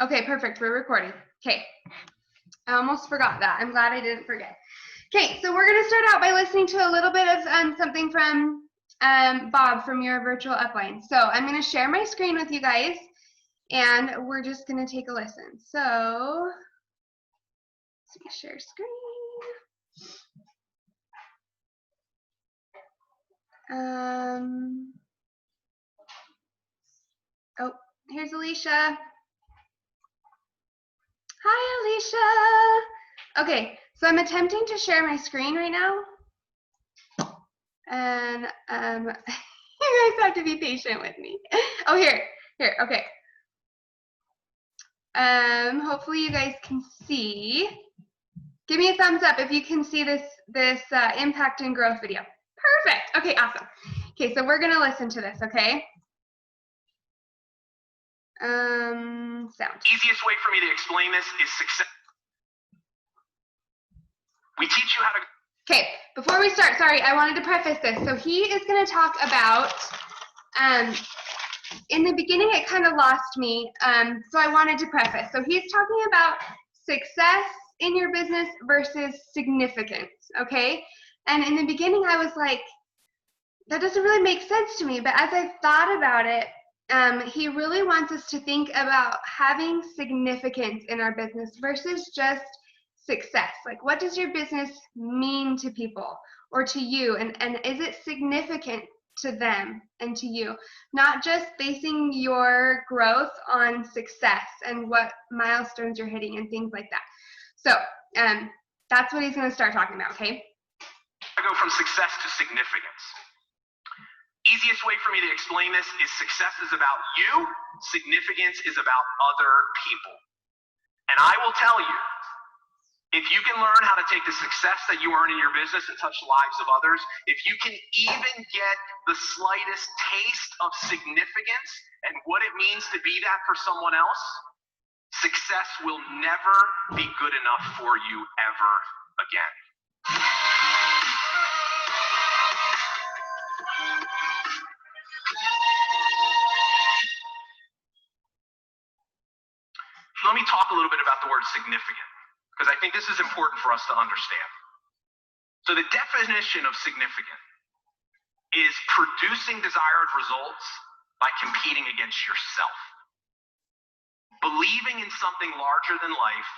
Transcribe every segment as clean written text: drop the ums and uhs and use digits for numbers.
Okay, perfect. We're recording. Okay. I almost forgot that. I'm glad I didn't forget. Okay, so we're going to start out by listening to a little bit of something from Bob from your virtual upline. So I'm going to share my screen with you guys, and we're just going to take a listen. So let's see, share screen. Oh, here's Alicia. Hi, Alicia. Okay, so I'm attempting to share my screen right now. And you guys have to be patient with me. Oh, here, okay. Hopefully you guys can see. Give me a thumbs up if you can see this impact and growth video. Perfect. Okay, awesome. Okay, so we're gonna listen to this, okay? Sound. Easiest way for me to explain this is success. We teach you how to. Okay, before we start, sorry, I wanted to preface this. So he is going to talk about, in the beginning it kind of lost me, so I wanted to preface. So he's talking about success in your business versus significance, okay? And in the beginning I was like, that doesn't really make sense to me, but as I've thought about it, he really wants us to think about having significance in our business versus just success. Like, what does your business mean to people or to you, and is it significant to them and to you? Not just basing your growth on success and what milestones you're hitting and things like that. So that's what he's going to start talking about. Okay, I go from success to significance. Easiest way for me to explain this is success is about you, significance is about other people. And I will tell you, if you can learn how to take the success that you earn in your business and touch the lives of others, if you can even get the slightest taste of significance and what it means to be that for someone else, success will never be good enough for you ever again. Let me talk a little bit about the word significant, because I think this is important for us to understand. So the definition of significant is producing desired results by competing against yourself. Believing in something larger than life,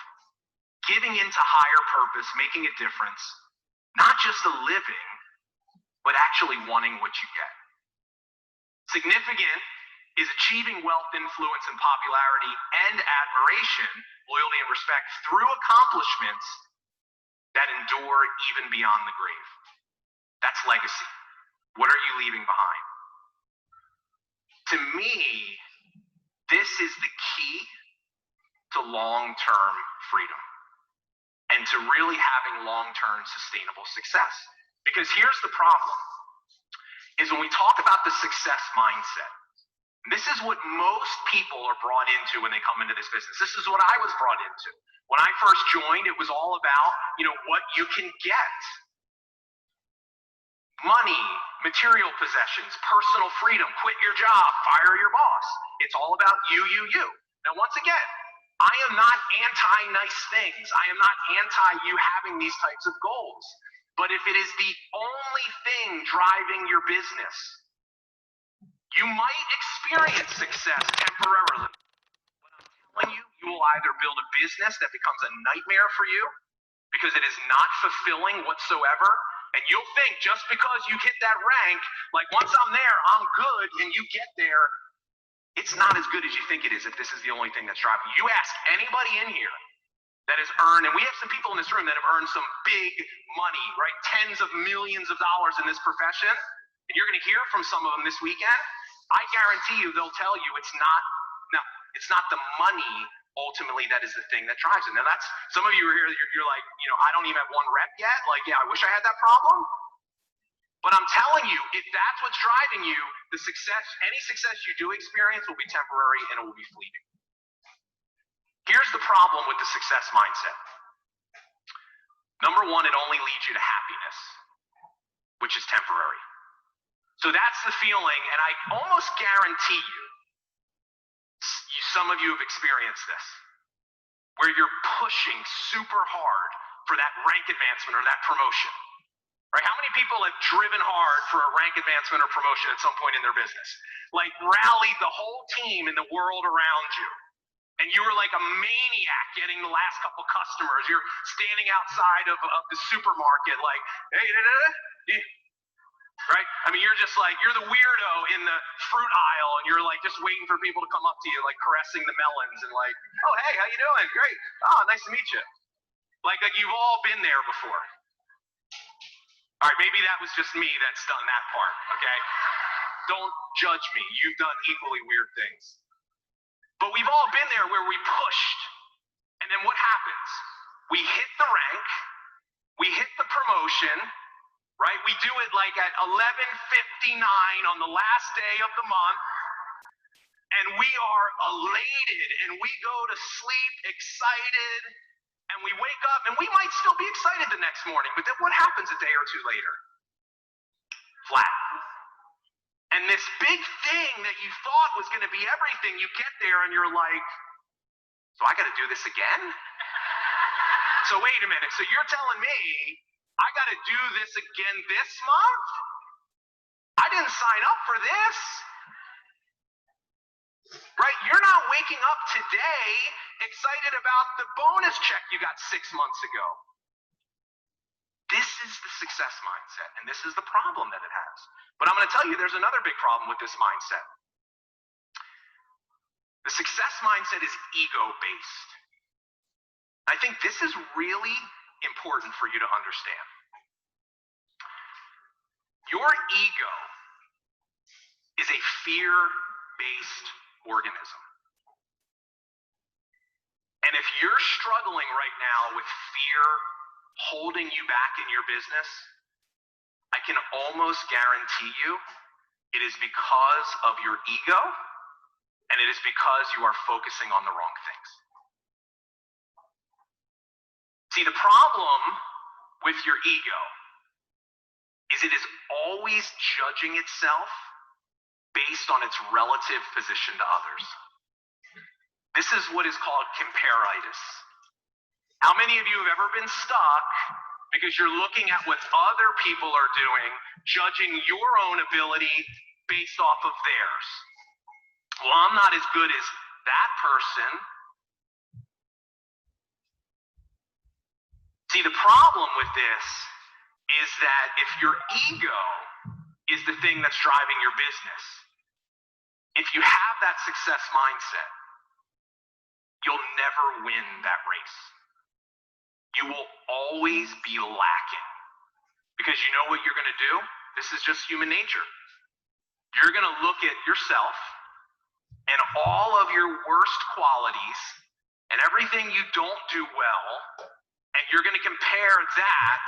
giving into higher purpose, making a difference, not just a living, but actually wanting what you get. Significant is achieving wealth, influence, and popularity and admiration, loyalty, and respect through accomplishments that endure even beyond the grave. That's legacy. What are you leaving behind? To me, this is the key to long-term freedom and to really having long-term sustainable success. Because here's the problem, is when we talk about the success mindset, this is what most people are brought into when they come into this business. This is what I was brought into. When I first joined, it was all about, what you can get. Money, material possessions, personal freedom, quit your job, fire your boss. It's all about you. Now, once again, I am not anti-nice things. I am not anti you having these types of goals. But if it is the only thing driving your business, you might experience success temporarily, but I'm telling you, you will either build a business that becomes a nightmare for you because it is not fulfilling whatsoever, and you'll think just because you hit that rank, like once I'm there, I'm good, and you get there, it's not as good as you think it is if this is the only thing that's driving you. You ask anybody in here that has earned, and we have some people in this room that have earned some big money, right? Tens of millions of dollars in this profession, and you're going to hear from some of them this weekend. I guarantee you they'll tell you it's not the money ultimately that is the thing that drives it. Now that's, some of you are here, you're like, I don't even have one rep yet. Like, yeah, I wish I had that problem. But I'm telling you, if that's what's driving you, the success, any success you do experience will be temporary and it will be fleeting. Here's the problem with the success mindset. Number one, it only leads you to happiness, which is temporary. So that's the feeling, and I almost guarantee you, some of you have experienced this, where you're pushing super hard for that rank advancement or that promotion, right? How many people have driven hard for a rank advancement or promotion at some point in their business? Like rallied the whole team in the world around you. And you were like a maniac getting the last couple customers. You're standing outside of the supermarket like, hey, right? I mean, you're just like, you're the weirdo in the fruit aisle, and you're like just waiting for people to come up to you, like caressing the melons and like, oh, hey, how you doing? Great. Oh, nice to meet you. Like you've all been there before. All right, maybe that was just me that's done that part, okay? Don't judge me. You've done equally weird things. But we've all been there where we pushed, and then what happens? We hit the rank, we hit the promotion, right? We do it like at 11:59 on the last day of the month, and we are elated, and we go to sleep excited, and we wake up, and we might still be excited the next morning, but then what happens a day or two later? Flat. And this big thing that you thought was going to be everything, you get there and you're like, so I got to do this again? So wait a minute, so you're telling me I got to do this again this month? I didn't sign up for this. Right? You're not waking up today excited about the bonus check you got 6 months ago. This is the success mindset, and this is the problem that it has. But I'm going to tell you, there's another big problem with this mindset. The success mindset is ego-based. I think this is really important for you to understand. Your ego is a fear-based organism. And if you're struggling right now with fear holding you back in your business, I can almost guarantee you it is because of your ego, and it is because you are focusing on the wrong things. See, the problem with your ego is it is always judging itself based on its relative position to others. This is what is called comparitis. How many of you have ever been stuck because you're looking at what other people are doing, judging your own ability based off of theirs? Well, I'm not as good as that person. See, the problem with this is that if your ego is the thing that's driving your business, if you have that success mindset, you'll never win that race. You will always be lacking. Because you know what you're going to do? This is just human nature. You're going to look at yourself and all of your worst qualities and everything you don't do well, and you're going to compare that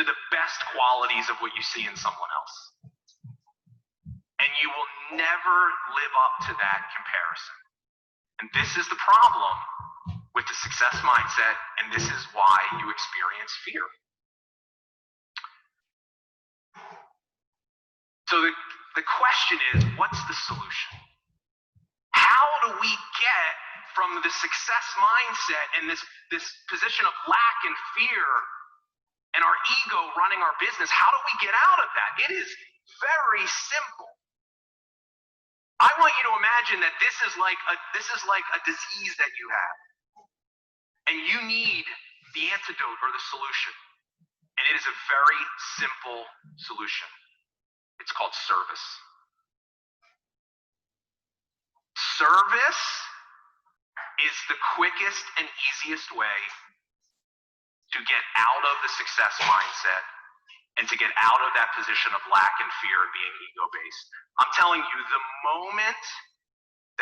to the best qualities of what you see in someone else. And you will never live up to that comparison. And this is the problem with the success mindset, and this is why you experience fear. So the question is, what's the solution? How do we get from the success mindset and this position of lack and fear and our ego running our business? How do we get out of that? It is very simple. I want you to imagine that this is like a disease that you have, and you need the antidote or the solution. And it is a very simple solution. It's called service. Service is the quickest and easiest way to get out of the success mindset and to get out of that position of lack and fear of being ego-based. I'm telling you, the moment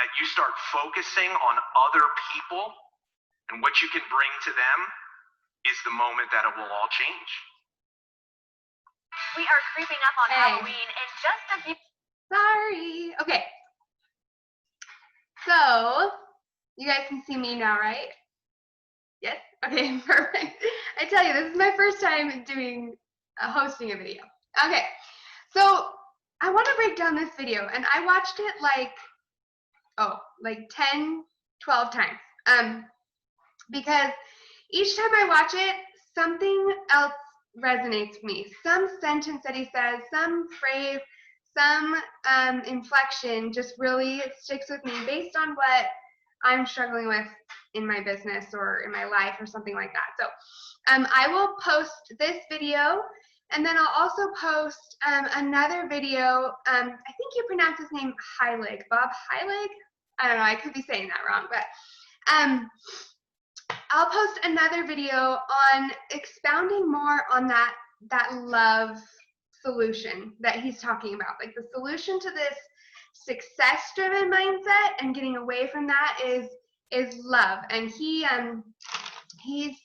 that you start focusing on other people and what you can bring to them is the moment that it will all change. We are creeping up on Halloween in just a few... Sorry. Okay. So, you guys can see me now, right? Yes? Okay, perfect. I tell you, this is my first time hosting a video. Okay, so I want to break down this video, and I watched it like, like 10, 12 times. Because each time I watch it, something else resonates with me. Some sentence that he says, some phrase, some inflection just really sticks with me based on what I'm struggling with in my business or in my life or something like that. So I will post this video, and then I'll also post another video. I think you pronounce his name Heilig, Bob Heilig. I don't know, I could be saying that wrong, but I'll post another video on expounding more on that love solution that he's talking about. Like the solution to this success-driven mindset and getting away from that is love. And he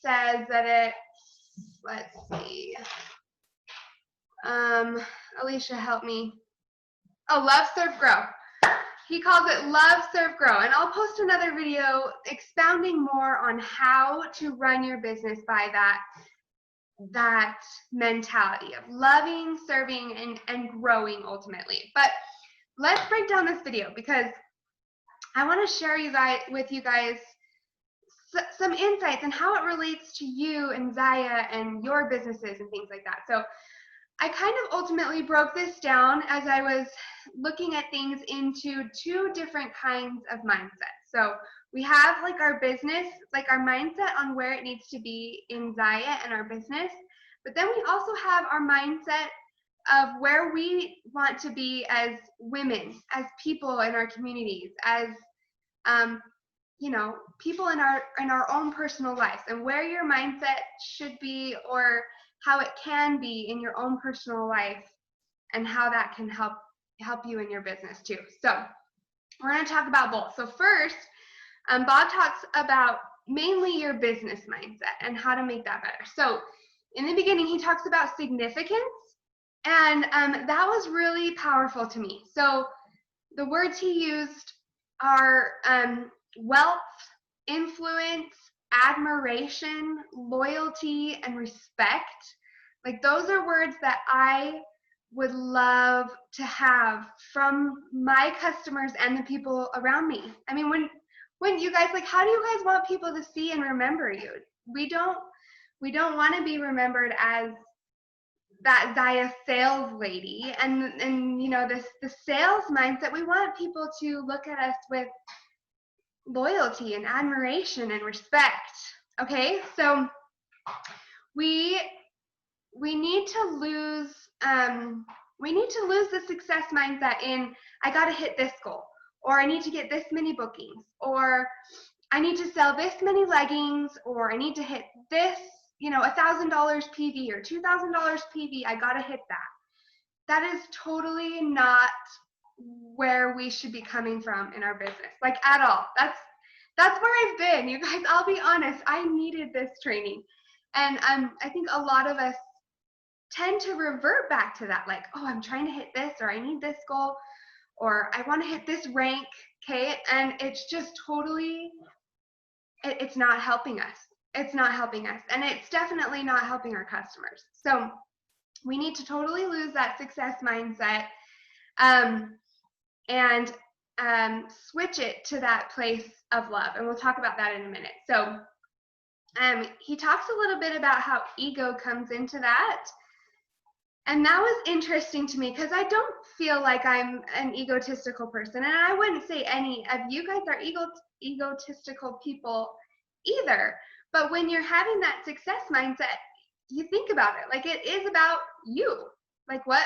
says that it's, let's see, Alicia, help me. Oh, love, serve, grow. He calls it love, serve, grow. And I'll post another video expounding more on how to run your business by that mentality of loving, serving, and growing ultimately. But let's break down this video because I want to share with you guys some insights on how it relates to you and Zaya and your businesses and things like that. So I kind of ultimately broke this down as I was looking at things into two different kinds of mindsets. So we have like our business, like our mindset on where it needs to be in Zaya and our business, but then we also have our mindset of where we want to be as women, as people in our communities, as people in our own personal lives, and where your mindset should be or how it can be in your own personal life and how that can help you in your business too. So we're going to talk about both. So first, Bob talks about mainly your business mindset and how to make that better. So in the beginning, he talks about significance, and that was really powerful to me. So the words he used are wealth, influence, admiration, loyalty, and respect. Like those are words that I would love to have from my customers and the people around me. I mean, when you guys, like, how do you guys want people to see and remember you? We don't want to be remembered as that Zaya sales lady and you know, the sales mindset. We want people to look at us with loyalty and admiration and respect. Okay, so we need to lose the success mindset in I got to hit this goal, or I need to get this many bookings, or I need to sell this many leggings, or I need to hit this, $1,000 PV or $2,000 PV. I got to hit that. That is totally not where we should be coming from in our business, like at all. That's where I've been, you guys. I'll be honest, I needed this training, and I think a lot of us tend to revert back to that, like, oh, I'm trying to hit this, or I need this goal, or I want to hit this rank, okay? And it's just totally, it's not helping us. It's not helping us, and it's definitely not helping our customers. So we need to totally lose that success mindset and switch it to that place of love, and we'll talk about that in a minute. So he talks a little bit about how ego comes into that. And that was interesting to me because I don't feel like I'm an egotistical person. And I wouldn't say any of you guys are egotistical people either. But when you're having that success mindset, you think about it. Like, it is about you. Like, what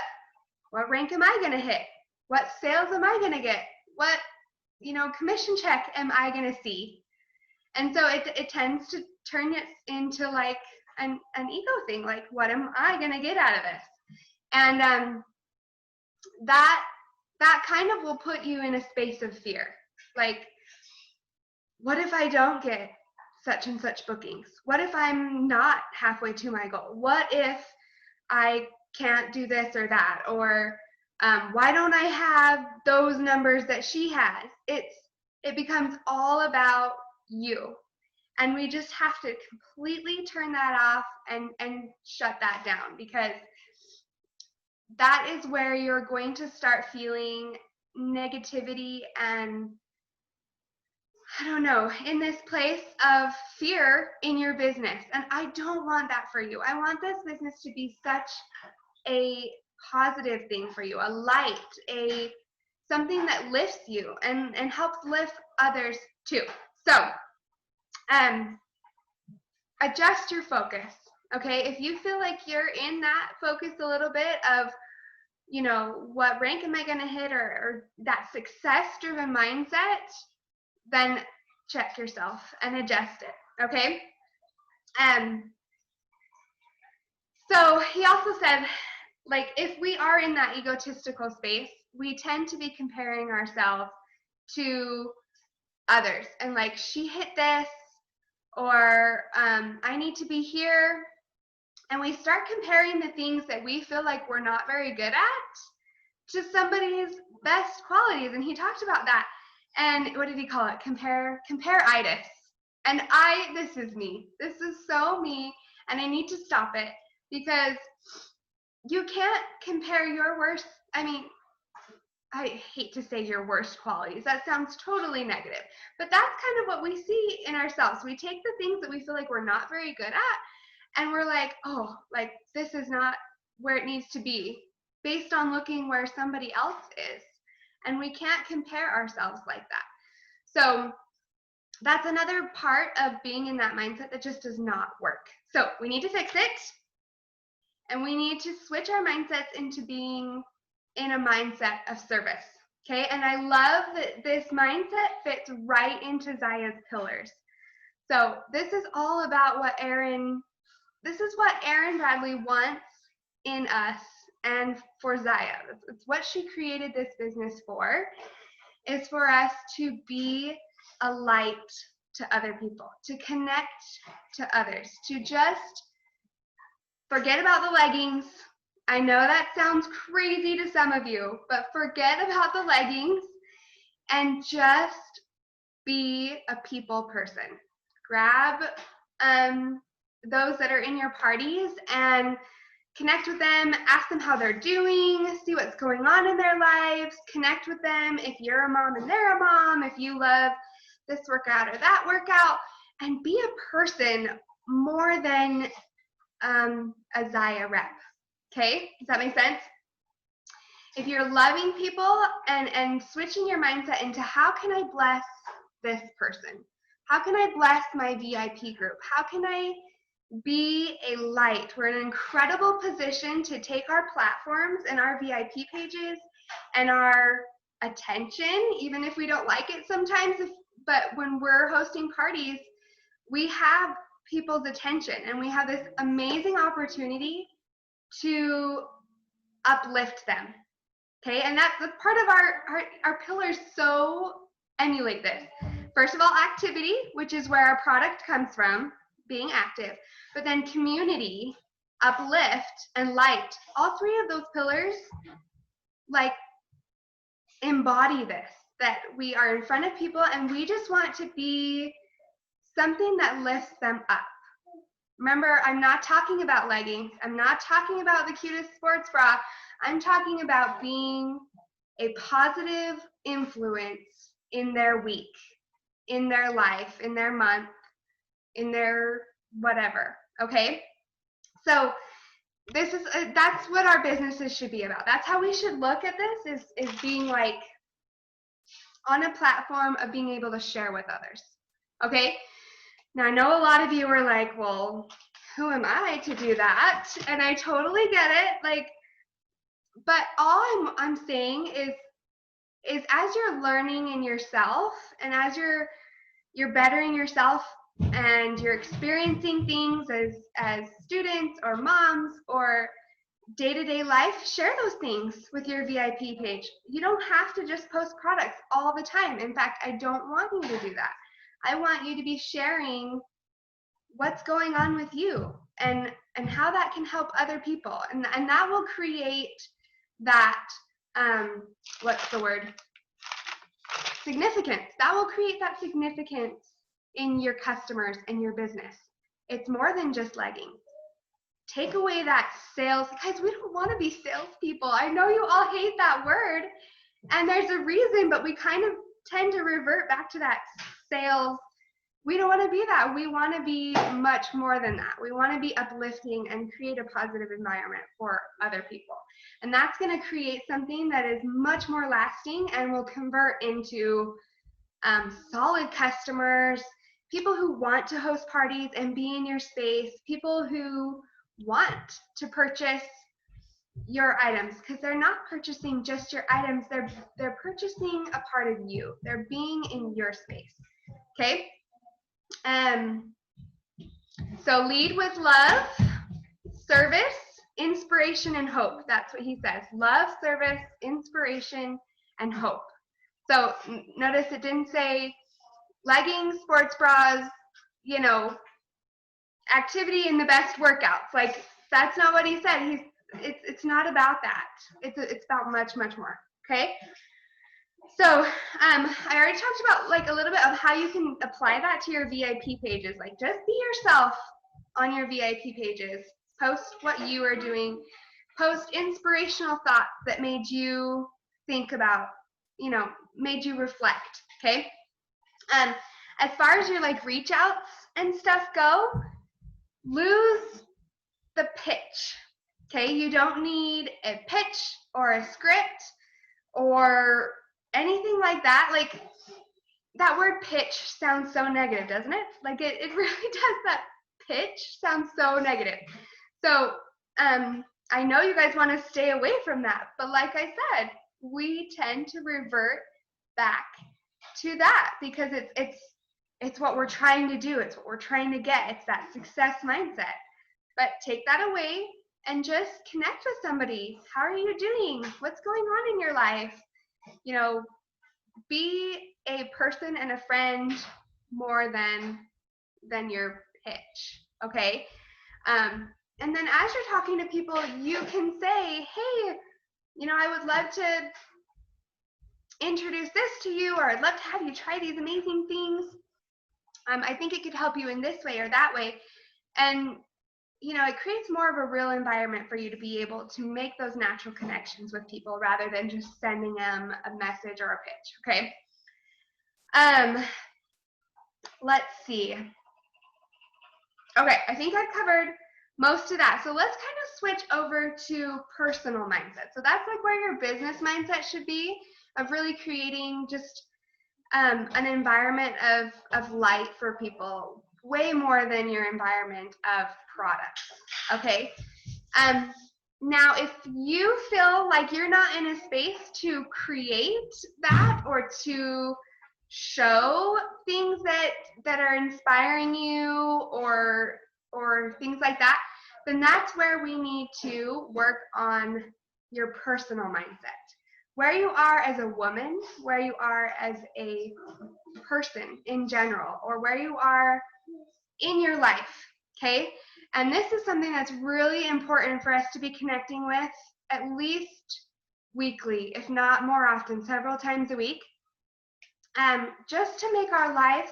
rank am I going to hit? What sales am I going to get? What, commission check am I going to see? And so it tends to turn it into like an ego thing. Like, what am I going to get out of this? And that kind of will put you in a space of fear. Like, what if I don't get such and such bookings? What if I'm not halfway to my goal? What if I can't do this or that? Or why don't I have those numbers that she has? It becomes all about you. And we just have to completely turn that off and shut that down, because that is where you're going to start feeling negativity and I don't know, in this place of fear in your business. And I don't want that for you. I want this business to be such a positive thing for you, a light, something that lifts you and helps lift others too. So adjust your focus. Okay, if you feel like you're in that focus a little bit of, you know, what rank am I going to hit, or that success driven mindset, then check yourself and adjust it. Okay. So he also said, like, if we are in that egotistical space, we tend to be comparing ourselves to others, and like, she hit this, or I need to be here. And we start comparing the things that we feel like we're not very good at to somebody's best qualities. And he talked about that. And what did he call it? Compare-itis. And this is me. This is so me. And I need to stop it, because you can't compare your worst, I hate to say your worst qualities. That sounds totally negative. But that's kind of what we see in ourselves. We take the things that we feel like we're not very good at, and we're like, oh, like, this is not where it needs to be, based on looking where somebody else is. And we can't compare ourselves like that. So that's another part of being in that mindset that just does not work. So we need to fix it. And we need to switch our mindsets into being in a mindset of service. Okay, and I love that this mindset fits right into Zaya's pillars. So this is all about what Aaron Bradley wants in us and for Zaya. It's what she created this business for, is for us to be a light to other people, to connect to others, to just forget about the leggings. I know that sounds crazy to some of you, but forget about the leggings and just be a people person. Grab those that are in your parties and connect with them, ask them how they're doing, see what's going on in their lives, connect with them if you're a mom and they're a mom, if you love this workout or that workout, and be a person more than a Zaya rep. Okay, does that make sense? If you're loving people and switching your mindset into, how can I bless this person? How can I bless my VIP group? How can I be a light? We're in an incredible position to take our platforms and our VIP pages and our attention, even if we don't like it sometimes, but when we're hosting parties, we have people's attention, and we have this amazing opportunity to uplift them. Okay, and that's part of our pillars. So emulate this. First of all, activity, which is where our product comes from, being active, but then community, uplift, and light. All three of those pillars, like, embody this, that we are in front of people and we just want to be something that lifts them up. Remember, I'm not talking about leggings. I'm not talking about the cutest sports bra. I'm talking about being a positive influence in their week, in their life, in their month, in their whatever. Okay? So that's what our businesses should be about. That's how we should look at this, is being like on a platform of being able to share with others. Okay? Now, I know a lot of you are like, well, who am I to do that? And I totally get it. Like, but all I'm saying is as you're learning in yourself, and as you're bettering yourself, and you're experiencing things as students or moms or day-to-day life, share those things with your VIP page. You don't have to just post products all the time. In fact, I don't want you to do that. I want you to be sharing what's going on with you and how that can help other people. And that will create that, what's the word? Significance. That will create that significance in your customers and your business. It's more than just leggings. Take away that sales. Guys, we don't want to be salespeople. I know you all hate that word, and there's a reason, but we kind of tend to revert back to that sales. We don't want to be that. We want to be much more than that. We want to be uplifting and create a positive environment for other people. And that's going to create something that is much more lasting and will convert into solid customers, people who want to host parties and be in your space, people who want to purchase your items, because they're not purchasing just your items, they're purchasing a part of you. They're being in your space. Okay? So lead with love, service, inspiration, and hope. That's what he says. Love, service, inspiration, and hope. So notice it didn't say leggings, sports bras, you know, activity and the best workouts. Like, that's not what he said. It's not about that. It's about much, much more. Okay? So I already talked about like a little bit of how you can apply that to your VIP pages. Like, just be yourself on your VIP pages. Post what you are doing. Post inspirational thoughts that made you think about, you know, made you reflect. Okay? As far as your like reach outs and stuff go, lose the pitch. Okay? You don't need a pitch or a script or anything like that. Like, that word pitch sounds so negative, doesn't it? Like, it really does. That pitch sounds so negative. So I know you guys want to stay away from that, but like I said, we tend to revert back to that because it's what we're trying to do. It's what we're trying to get. It's that success mindset. But take that away and just connect with somebody. How are you doing? What's going on in your life? You know, be a person and a friend more than your pitch. Okay? And then as you're talking to people, you can say, hey, you know, I would love to introduce this to you, or I'd love to have you try these amazing things. I think it could help you in this way or that way. And, you know, it creates more of a real environment for you to be able to make those natural connections with people rather than just sending them a message or a pitch. Okay? Let's see. Okay, I think I've covered most of that. So let's kind of switch over to personal mindset. So that's like where your business mindset should be, of really creating just an environment of light for people, way more than your environment of products. Okay? Now, if you feel like you're not in a space to create that or to show things that are inspiring you or things like that, then that's where we need to work on your personal mindset. Where you are as a woman, where you are as a person in general, or where you are in your life, okay? And this is something that's really important for us to be connecting with at least weekly, if not more often, several times a week, just to make our lives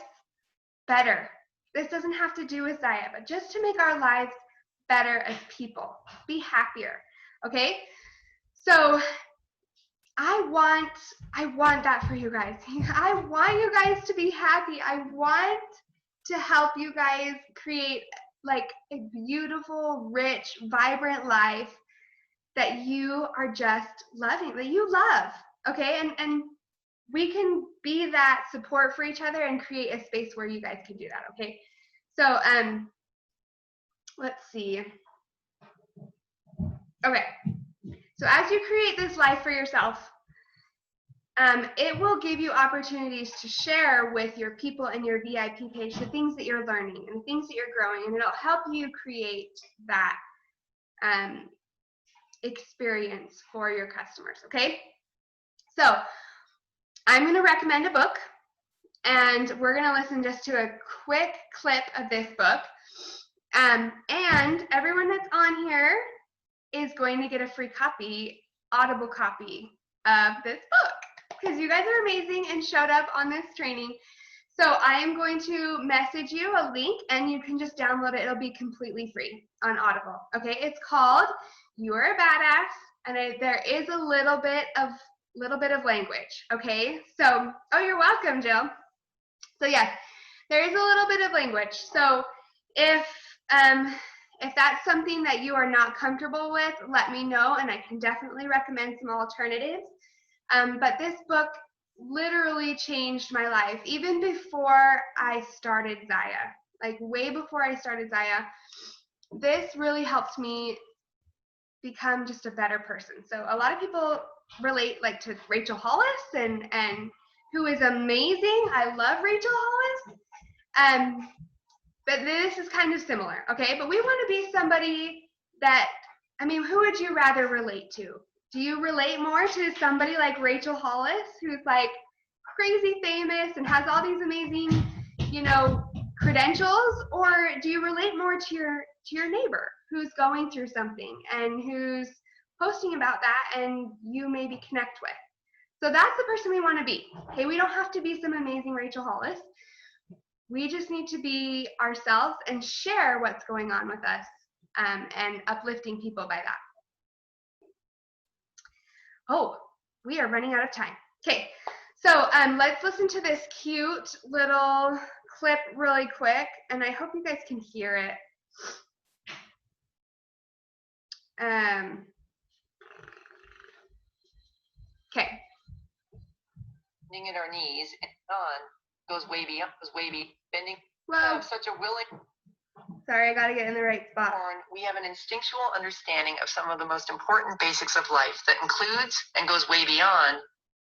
better. This doesn't have to do with diet, but just to make our lives better as people, be happier, okay? So I want that for you guys. I want you guys to be happy. I want to help you guys create like a beautiful, rich, vibrant life that you are just loving, that you love, okay? And we can be that support for each other and create a space where you guys can do that, okay? So let's see. Okay, so as you create this life for yourself, it will give you opportunities to share with your people in your VIP page the things that you're learning and the things that you're growing, and it'll help you create that experience for your customers, okay? So I'm going to recommend a book, and we're going to listen just to a quick clip of this book, and everyone that's on here is going to get a free copy, Audible copy of this book, because you guys are amazing and showed up on this training. So I am going to message you a link, and you can just download it. It'll be completely free on Audible. Okay, it's called "You Are a Badass," and there is a little bit of language. Okay, so you're welcome, Jill. So yes, there is a little bit of language. So if that's something that you are not comfortable with, let me know, and I can definitely recommend some alternatives. But this book literally changed my life, even before I started Zaya. Like way before I started Zaya, this really helped me become just a better person. So a lot of people relate like to Rachel Hollis and who is amazing. I love Rachel Hollis. But this is kind of similar, okay? But we want to be somebody that, I mean, who would you rather relate to? Do you relate more to somebody like Rachel Hollis, who's like crazy famous and has all these amazing, credentials? Or do you relate more to your neighbor who's going through something and who's posting about that and you maybe connect with? So that's the person we want to be. Okay, we don't have to be some amazing Rachel Hollis. We just need to be ourselves and share what's going on with us, and uplifting people by that. Oh, we are running out of time. Okay, so let's listen to this cute little clip really quick, and I hope you guys can hear it. Okay. Bending at our knees and on goes wavy up, goes wavy, bending. Whoa. Have such a willing. Sorry, I gotta get in the right spot. We have an instinctual understanding of some of the most important basics of life that includes and goes way beyond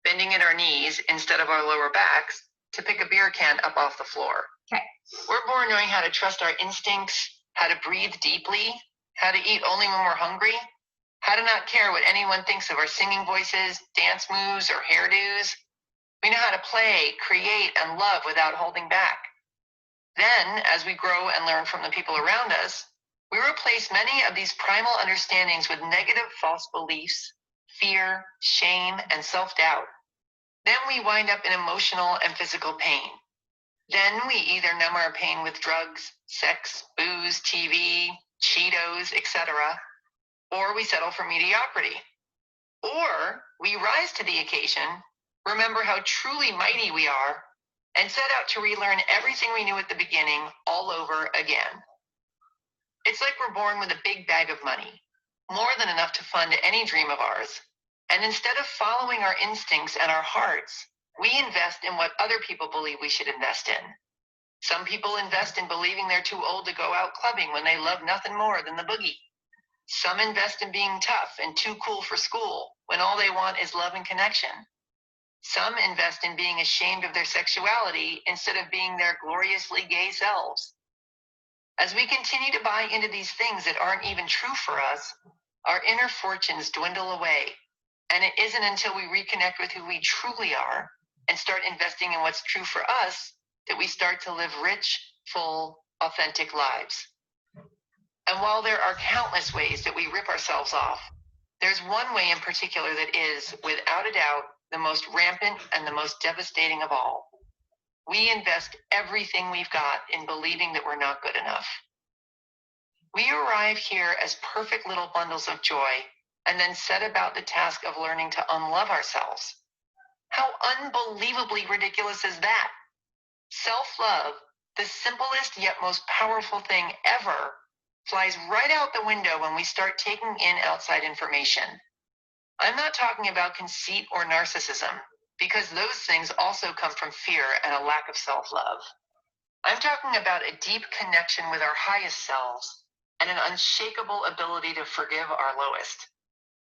bending at our knees instead of our lower backs to pick a beer can up off the floor. Okay. We're born knowing how to trust our instincts, how to breathe deeply, how to eat only when we're hungry, how to not care what anyone thinks of our singing voices, dance moves, or hairdos. We know how to play, create, and love without holding back. Then, as we grow and learn from the people around us, we replace many of these primal understandings with negative false beliefs, fear, shame, and self-doubt. Then we wind up in emotional and physical pain. Then we either numb our pain with drugs, sex, booze, TV, Cheetos, etc., or we settle for mediocrity. Or we rise to the occasion, remember how truly mighty we are, and set out to relearn everything we knew at the beginning all over again. It's like we're born with a big bag of money, more than enough to fund any dream of ours. And instead of following our instincts and our hearts, we invest in what other people believe we should invest in. Some people invest in believing they're too old to go out clubbing when they love nothing more than the boogie. Some invest in being tough and too cool for school when all they want is love and connection. Some invest in being ashamed of their sexuality instead of being their gloriously gay selves. As we continue to buy into these things that aren't even true for us, our inner fortunes dwindle away. And it isn't until we reconnect with who we truly are and start investing in what's true for us that we start to live rich, full, authentic lives. And while there are countless ways that we rip ourselves off, there's one way in particular that is, without a doubt, the most rampant and the most devastating of all. We invest everything we've got in believing that we're not good enough. We arrive here as perfect little bundles of joy and then set about the task of learning to unlove ourselves. How unbelievably ridiculous is that? Self-love, the simplest yet most powerful thing ever, flies right out the window when we start taking in outside information. I'm not talking about conceit or narcissism, because those things also come from fear and a lack of self-love. I'm talking about a deep connection with our highest selves and an unshakable ability to forgive our lowest.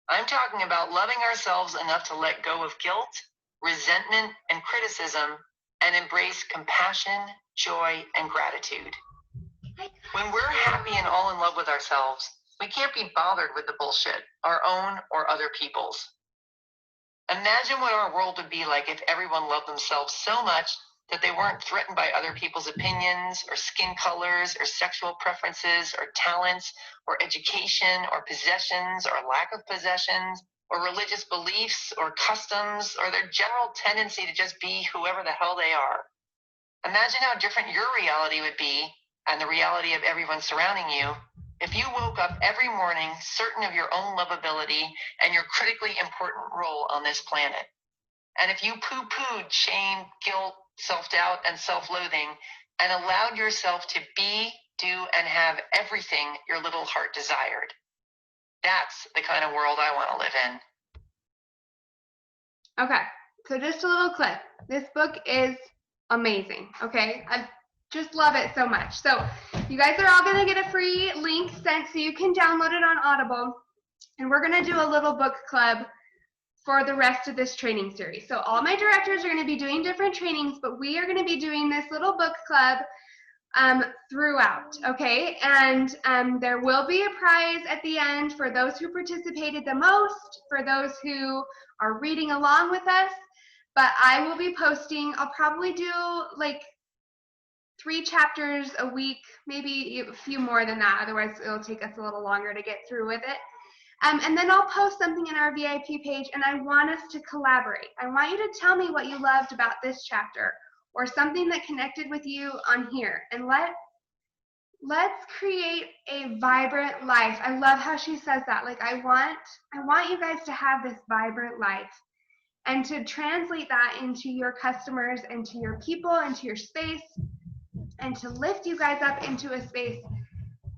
I'm talking about loving ourselves enough to let go of guilt, resentment, and criticism and embrace compassion, joy, and gratitude. When we're happy and all in love with ourselves, we can't be bothered with the bullshit, our own or other people's. Imagine what our world would be like if everyone loved themselves so much that they weren't threatened by other people's opinions or skin colors or sexual preferences or talents or education or possessions or lack of possessions or religious beliefs or customs or their general tendency to just be whoever the hell they are. Imagine how different your reality would be and the reality of everyone surrounding you if you woke up every morning certain of your own lovability and your critically important role on this planet. And if you poo-pooed shame, guilt, self-doubt, and self-loathing, and allowed yourself to be, do, and have everything your little heart desired. That's the kind of world I want to live in. Okay, so just a little clip. This book is amazing, okay? I just love it so much. So you guys are all going to get a free link sent so you can download it on Audible. And we're going to do a little book club for the rest of this training series. So all my directors are going to be doing different trainings, but we are going to be doing this little book club throughout, okay? And there will be a prize at the end for those who participated the most, for those who are reading along with us. But I will be posting, I'll probably do like 3 chapters a week, maybe a few more than that. Otherwise, it'll take us a little longer to get through with it. And then I'll post something in our VIP page, and I want us to collaborate. I want you to tell me what you loved about this chapter, or something that connected with you on here. And let's create a vibrant life. I love how she says that. Like, I want you guys to have this vibrant life, and to translate that into your customers and to your people and to your space, and to lift you guys up into a space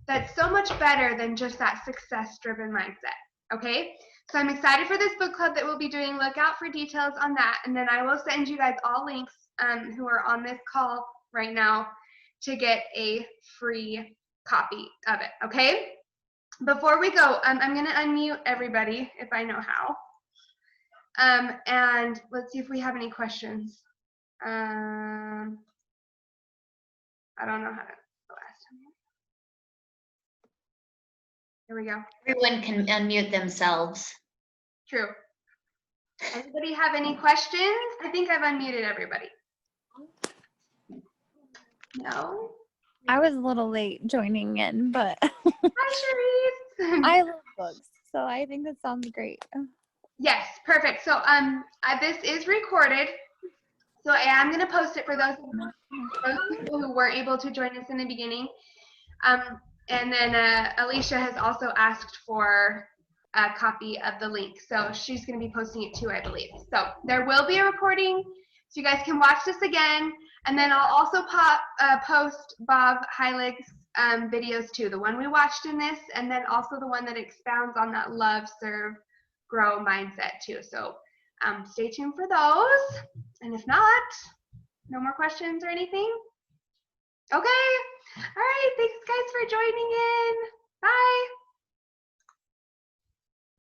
that's so much better than just that success-driven mindset, okay? So I'm excited for this book club that we'll be doing. Look out for details on that, and then I will send you guys all links who are on this call right now to get a free copy of it, okay? Before we go, I'm going to unmute everybody if I know how. And let's see if we have any questions. I don't know how to the last time. Here we go. Everyone can unmute themselves. True. Anybody have any questions? I think I've unmuted everybody. No? I was a little late joining in, but Hi, Cherise. I love books, so I think that sounds great. Yes, perfect. So this is recorded, so I am going to post it for those people who weren't able to join us in the beginning. And then Alicia has also asked for a copy of the link, so she's going to be posting it too, I believe. So there will be a recording, so you guys can watch this again. And then I'll also post Bob Heilig's videos too, the one we watched in this, and then also the one that expounds on that love, serve, grow mindset too. So stay tuned for those. And if not, no more questions or anything? Okay. All right. Thanks, guys, for joining in. Bye.